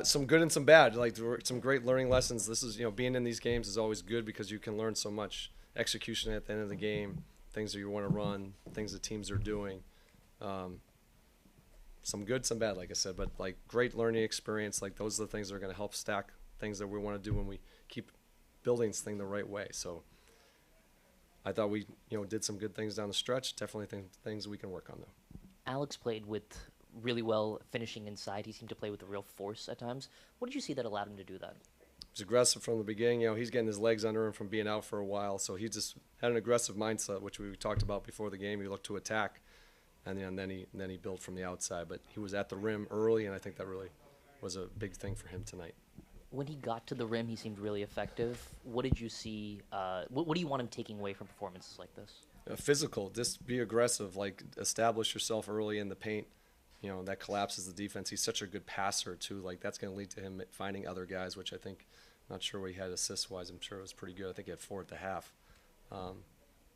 Some good and some bad. Like there were some great learning lessons. This is, being in these games is always good because you can learn so much. Execution at the end of the game, things that you want to run, things the teams are doing. Some good, some bad, like I said, but like great learning experience. Like those are the things that are going to help stack things that we want to do when we keep building this thing the right way. So I thought we, did some good things down the stretch. Definitely things we can work on though. Alex played with really well finishing inside. He seemed to play with a real force at times. What did you see that allowed him to do that? He was aggressive from the beginning. He's getting his legs under him from being out for a while. So he just had an aggressive mindset, which we talked about before the game. He looked to attack, and then he built from the outside. But he was at the rim early, and I think that really was a big thing for him tonight. When he got to the rim, he seemed really effective. What did you see? What do you want him taking away from performances like this? Physical, just be aggressive, like establish yourself early in the paint. That collapses the defense. He's such a good passer too. Like that's going to lead to him finding other guys, which I think, I'm not sure what he had assists wise. I'm sure it was pretty good. I think he had 4 at the half.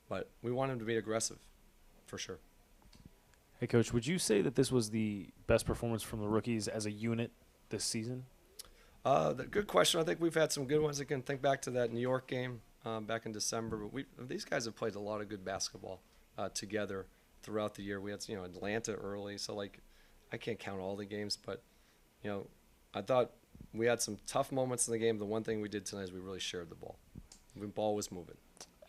But we want him to be aggressive, for sure. Hey, Coach, would you say that this was the best performance from the rookies as a unit this season? Good question. I think we've had some good ones. I can think back to that New York game back in December. But these guys have played a lot of good basketball together throughout the year. We had Atlanta early, so like I can't count all the games, but I thought we had some tough moments in the game. The one thing we did tonight is we really shared the ball. The ball was moving.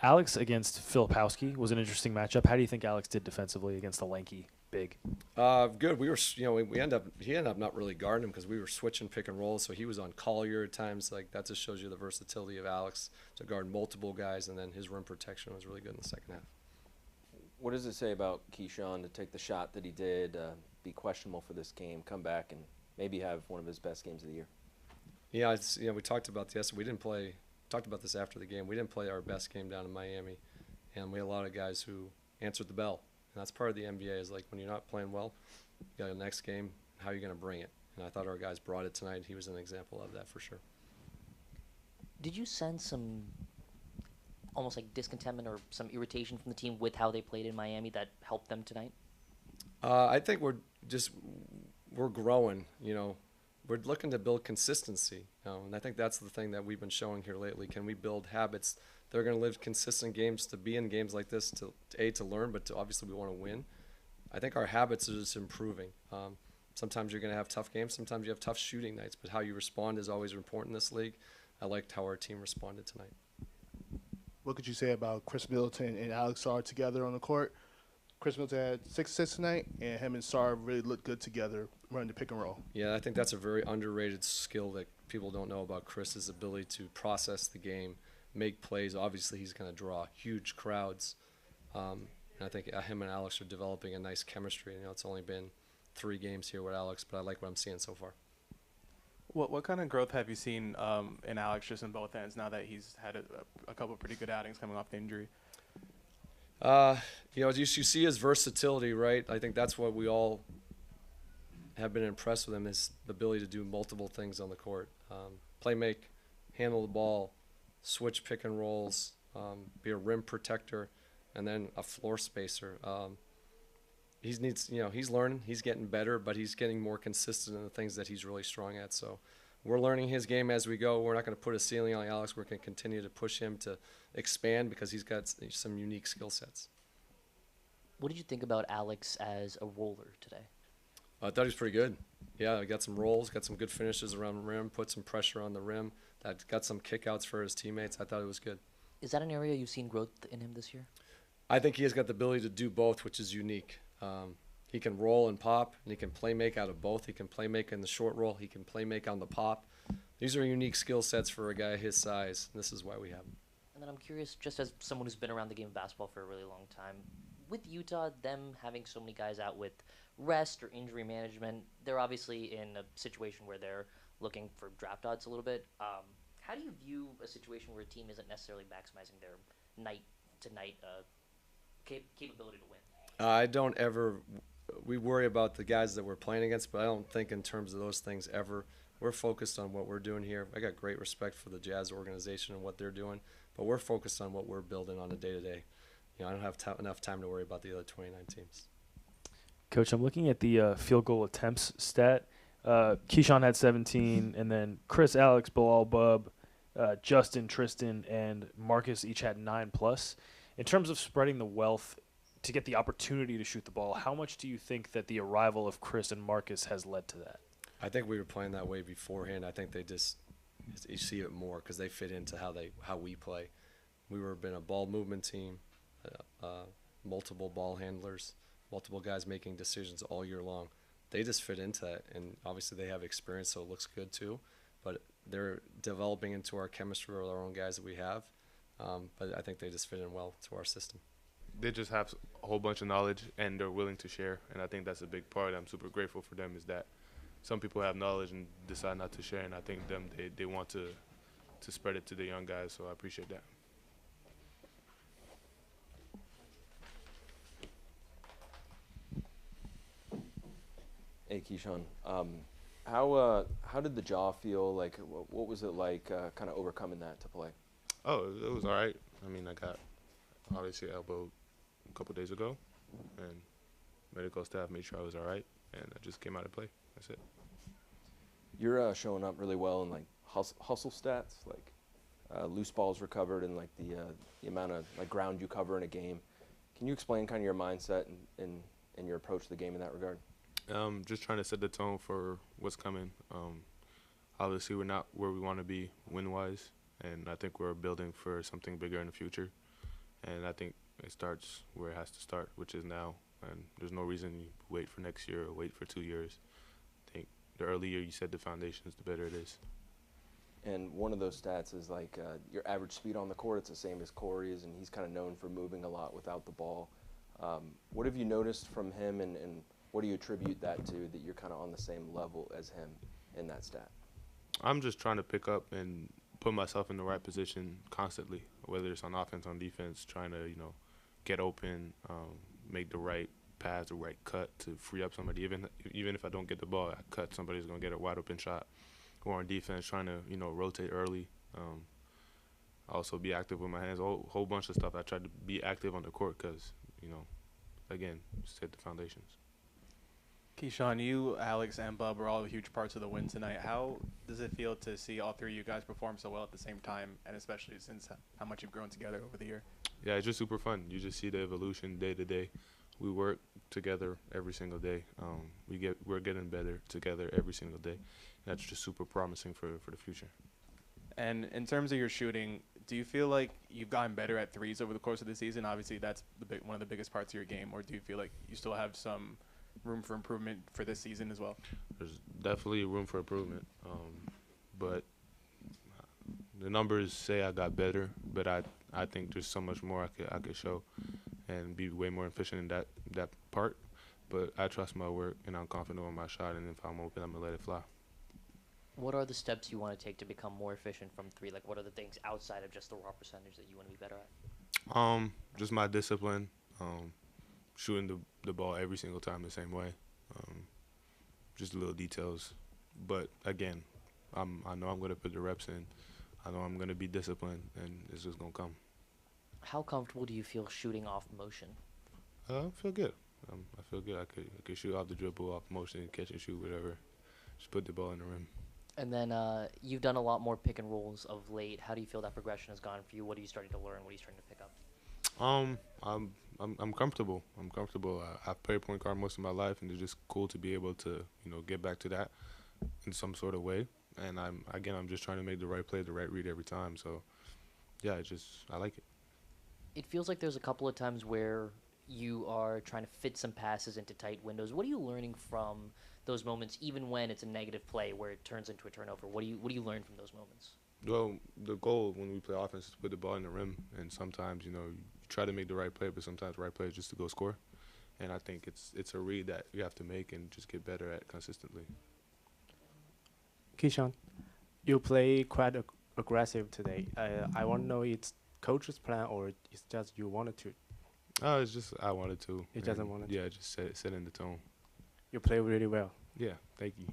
Alex against 𝗙𝗢𝗟𝗡𝗧 was an interesting matchup. How do you think Alex did defensively against the lanky big? Good. We were, he ended up not really guarding him because we were switching pick and roll. So he was on Collier at times. Like that just shows you the versatility of Alex to guard multiple guys, and then his rim protection was really good in the second half. What does it say about Kyshawn to take the shot that he did, be questionable for this game, come back and maybe have one of his best games of the year? Yeah, we talked about this. We didn't play. Talked about this after the game. We didn't play our best game down in Miami, and we had a lot of guys who answered the bell. And that's part of the NBA is like when you're not playing well, you got the next game. How are you going to bring it? And I thought our guys brought it tonight. He was an example of that for sure. Did you sense some almost like discontentment or some irritation from the team with how they played in Miami that helped them tonight? I think we're growing. We're looking to build consistency, and I think that's the thing that we've been showing here lately. Can we build habits that are going to live consistent games, to be in games like this, to learn, but to obviously we want to win. I think our habits are just improving. Sometimes you're going to have tough games, sometimes you have tough shooting nights, but how you respond is always important in this league. I liked how our team responded tonight. What could you say about Chris Middleton and Alex Sarr together on the court? Chris Middleton had 6 assists tonight, and him and Sarr really looked good together running the pick and roll. Yeah, I think that's a very underrated skill that people don't know about Chris's ability to process the game, make plays. Obviously, he's going to draw huge crowds. And I think him and Alex are developing a nice chemistry. It's only been 3 games here with Alex, but I like what I'm seeing so far. What kind of growth have you seen in Alex just in both ends now that he's had a couple of pretty good outings coming off the injury? You see his versatility, right? I think that's what we all have been impressed with him, is the ability to do multiple things on the court. Play make, handle the ball, switch pick and rolls, be a rim protector, and then a floor spacer. He's learning, he's getting better, but he's getting more consistent in the things that he's really strong at. So we're learning his game as we go. We're not going to put a ceiling on Alex. We're going to continue to push him to expand because he's got some unique skill sets. What did you think about Alex as a roller today? I thought he was pretty good. Yeah, got some rolls, got some good finishes around the rim, put some pressure on the rim, got some kickouts for his teammates. I thought it was good. Is that an area you've seen growth in him this year? I think he has got the ability to do both, which is unique. He can roll and pop, and he can play make out of both. He can play make in the short roll. He can play make on the pop. These are unique skill sets for a guy his size, and this is why we have him. And then I'm curious, just as someone who's been around the game of basketball for a really long time, with Utah, them having so many guys out with rest or injury management, they're obviously in a situation where they're looking for draft odds a little bit. How do you view a situation where a team isn't necessarily maximizing their night-to-night capability to win? I don't ever – we worry about the guys that we're playing against, but I don't think in terms of those things ever. We're focused on what we're doing here. I got great respect for the Jazz organization and what they're doing, but we're focused on what we're building on a day-to-day. I don't have enough time to worry about the other 29 teams. Coach, I'm looking at the field goal attempts stat. Kyshawn had 17, and then Chris, Alex, Bilal, Bub, Justin, Tristan, and Marcus each had 9+. In terms of spreading the wealth to get the opportunity to shoot the ball, how much do you think that the arrival of Chris and Marcus has led to that? I think we were playing that way beforehand. I think they just you see it more because they fit into how we play. We were been a ball movement team, multiple ball handlers, multiple guys making decisions all year long. They just fit into that, and obviously they have experience, so it looks good too. But they're developing into our chemistry with our own guys that we have. But I think they just fit in well to our system. They just have a whole bunch of knowledge, and they're willing to share, and I think that's a big part. I'm super grateful for them is that some people have knowledge and decide not to share, and I think they want to spread it to the young guys, so I appreciate that. Hey, Kyshawn. How did the jaw feel? Like, what was it like kind of overcoming that to play? Oh, it was all right. I mean, I got obviously elbowed a couple days ago, and medical staff made sure I was all right, and I just came out to play. That's it. You're showing up really well in like hustle stats, like loose balls recovered, and like the amount of like ground you cover in a game. Can you explain kind of your mindset and your approach to the game in that regard? Just trying to set the tone for what's coming. Obviously, we're not where we want to be win-wise, and I think we're building for something bigger in the future. And I think it starts where it has to start, which is now. And there's no reason you wait for next year or wait for 2 years. I think the earlier you set the foundations, the better it is. And one of those stats is like your average speed on the court. It's the same as Corey's, and he's kind of known for moving a lot without the ball. What have you noticed from him, and what do you attribute that to, that you're kind of on the same level as him in that stat? I'm just trying to pick up and put myself in the right position constantly, whether it's on offense, on defense, trying to, get open, make the right pass, the right cut to free up somebody. Even if I don't get the ball, I cut, somebody's going to get a wide open shot. Or on defense, trying to, rotate early. Also be active with my hands, a whole bunch of stuff. I tried to be active on the court because, again, set the foundations. Kyshawn, you, Alex, and Bub are all huge parts of the win tonight. How does it feel to see all three of you guys perform so well at the same time, and especially since how much you've grown together over the year? Yeah, it's just super fun. You just see the evolution day to day. We work together every single day. We're getting better together every single day. That's just super promising for the future. And in terms of your shooting, do you feel like you've gotten better at threes over the course of the season? Obviously, that's one of the biggest parts of your game. Or do you feel like you still have some room for improvement for this season as well? There's definitely room for improvement, but the numbers say I got better. But I think there's so much more I could show, and be way more efficient in that part. But I trust my work, and I'm confident on my shot. And if I'm open, I'm gonna let it fly. What are the steps you want to take to become more efficient from three? Like, what are the things outside of just the raw percentage that you want to be better at? Just my discipline. Shooting the ball every single time the same way. Just little details. But again, I know I'm going to put the reps in. I know I'm going to be disciplined, and it's just going to come. How comfortable do you feel shooting off motion? I feel good. I feel good. I could shoot off the dribble, off motion, catch and shoot, whatever. Just put the ball in the rim. And then you've done a lot more pick and rolls of late. How do you feel that progression has gone for you? What are you starting to learn? What are you starting to pick up? I'm comfortable. I'm comfortable. I've played point guard most of my life, and it's just cool to be able to, get back to that in some sort of way. And I'm just trying to make the right play, the right read every time. So, yeah, I like it. It feels like there's a couple of times where you are trying to fit some passes into tight windows. What are you learning from those moments, even when it's a negative play where it turns into a turnover? What do you learn from those moments? Well, the goal when we play offense is to put the ball in the rim, and sometimes, you try to make the right play, but sometimes the right play is just to go score. And I think it's a read that you have to make and just get better at consistently. Kyshawn, you play quite aggressive today. I want to know it's coach's plan or it's just you wanted to? It's just I wanted to. It doesn't want to? Yeah, just setting the tone. You play really well. Yeah, thank you.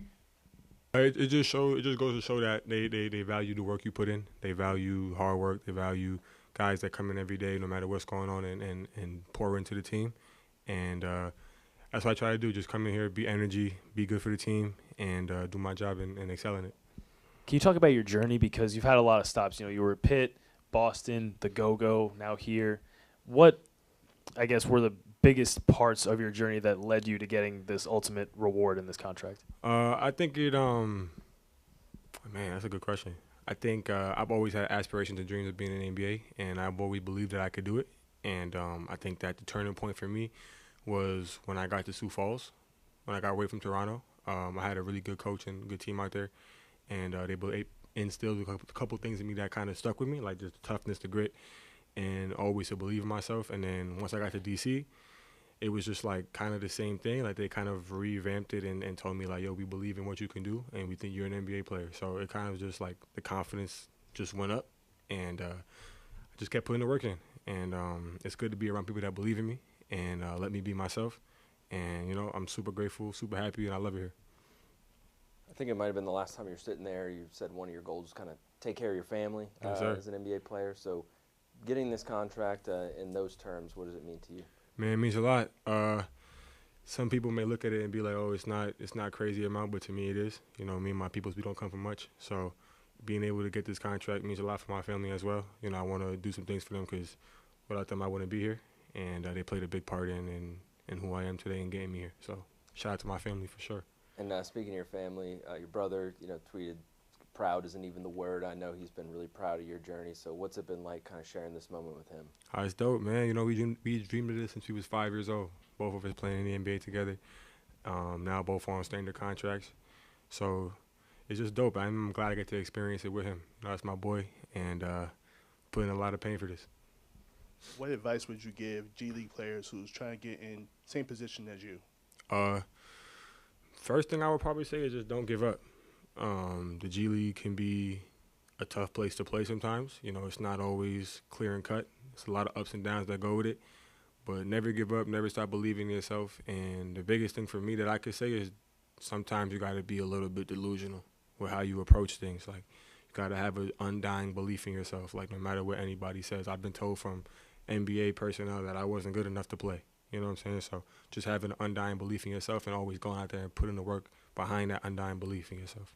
It just goes to show that they value the work you put in. They value hard work. They value guys that come in every day, no matter what's going on, and pour into the team. And that's what I try to do. Just come in here, be energy, be good for the team, and do my job and excel in it. Can you talk about your journey? Because you've had a lot of stops. You were at Pitt, Boston, the Go-Go, now here. What, I guess, were the biggest parts of your journey that led you to getting this ultimate reward in this contract? I think man, that's a good question. I think I've always had aspirations and dreams of being in the NBA, and I've always believed that I could do it. And I think that the turning point for me was when I got to Sioux Falls, when I got away from Toronto. I had a really good coach and good team out there, and they instilled a couple things in me that kind of stuck with me, like just the toughness, the grit, and always to believe in myself. And then once I got to DC, it was just like kind of the same thing. Like they kind of revamped it and told me like, yo, we believe in what you can do, and we think you're an NBA player. So it kind of just like the confidence just went up, and I just kept putting the work in. And it's good to be around people that believe in me and let me be myself. And, I'm super grateful, super happy, and I love it here. I think it might have been the last time you were sitting there. You said one of your goals was kind of take care of your family Yes, as an NBA player. So getting this contract in those terms, what does it mean to you? Man, it means a lot. Some people may look at it and be like, oh, it's not crazy amount, but to me it is. Me and my peoples, we don't come from much. So being able to get this contract means a lot for my family as well. I want to do some things for them because without them I wouldn't be here. And they played a big part in who I am today and getting me here. So shout out to my family for sure. And speaking of your family, your brother, tweeted, proud isn't even the word. I know he's been really proud of your journey. So what's it been like kind of sharing this moment with him? It's dope, man. We dreamed of this since we was 5 years old. Both of us playing in the NBA together. Now both on standard contracts. So it's just dope. I'm glad I get to experience it with him. That's my boy, and putting a lot of pain for this. What advice would you give G League players who's trying to get in same position as you? First thing I would probably say is just don't give up. The G League can be a tough place to play sometimes. It's not always clear and cut. It's a lot of ups and downs that go with it. But never give up, never stop believing in yourself. And the biggest thing for me that I could say is sometimes you got to be a little bit delusional with how you approach things. Like, you got to have an undying belief in yourself. Like, no matter what anybody says. I've been told from NBA personnel that I wasn't good enough to play. You know what I'm saying? So just having an undying belief in yourself and always going out there and putting the work behind that undying belief in yourself.